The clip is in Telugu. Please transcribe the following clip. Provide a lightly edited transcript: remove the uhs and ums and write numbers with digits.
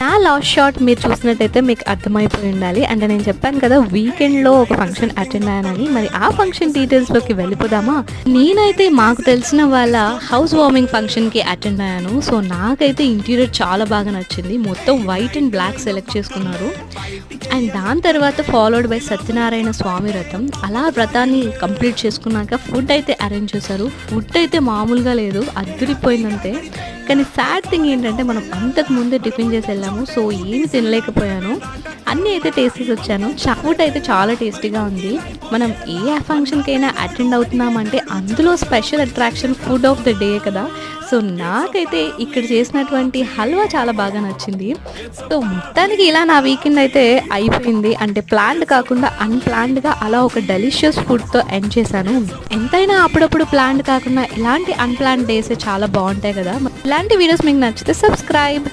నా లాస్ట్ షాట్ మీరు చూసినట్టయితే మీకు అర్థమైపోయి ఉండాలి. అంటే నేను చెప్పాను కదా వీకెండ్లో ఒక ఫంక్షన్ అటెండ్ అయ్యానని. మరి ఆ ఫంక్షన్ డీటెయిల్స్లోకి వెళ్ళిపోదామా? నేనైతే మాకు తెలిసిన వాళ్ళ హౌస్ వార్మింగ్ ఫంక్షన్కి అటెండ్ అయ్యాను. సో నాకైతే ఇంటీరియర్ చాలా బాగా నచ్చింది. మొత్తం వైట్ అండ్ బ్లాక్ సెలెక్ట్ చేసుకున్నారు. అండ్ దాని తర్వాత ఫాలోడ్ బై సత్యనారాయణ స్వామి వ్రతం. అలా వ్రతాన్ని కంప్లీట్ చేసుకున్నాక ఫుడ్ అయితే అరేంజ్ చేశారు. ఫుడ్ అయితే మామూలుగా లేదు, అద్దరిపోయిందంతే. కానీ సాడ్ థింగ్ ఏంటంటే మనం అంతకు ముందే టిఫిన్ చేసి వెళ్ళాము. సో ఏమి తినలేకపోయాను. అన్నీ అయితే టేస్ట్ చేసి వచ్చాను. ఫుడ్ అయితే చాలా టేస్టీగా ఉంది. మనం ఏ ఫంక్షన్కైనా అటెండ్ అవుతున్నామంటే అందులో special attraction food of the day కదా. సో నాకైతే ఇక్కడ చేసినటువంటి హల్వా చాలా బాగా నచ్చింది. సో మొత్తానికి ఇలా నా వీకెండ్ అయితే అయిపోయింది. అంటే ప్లాన్డ్ కాకుండా అన్ప్లాన్డ్గా అలా ఒక డెలిషియస్ ఫుడ్తో ఎండ్ చేశాను. ఎంతైనా అప్పుడప్పుడు ప్లాన్డ్ కాకుండా ఇలాంటి అన్ప్లాన్డ్ డేసే చాలా బాగుంటాయి కదా. ఇలాంటి వీడియోస్ మీకు నచ్చితే సబ్స్క్రైబ్.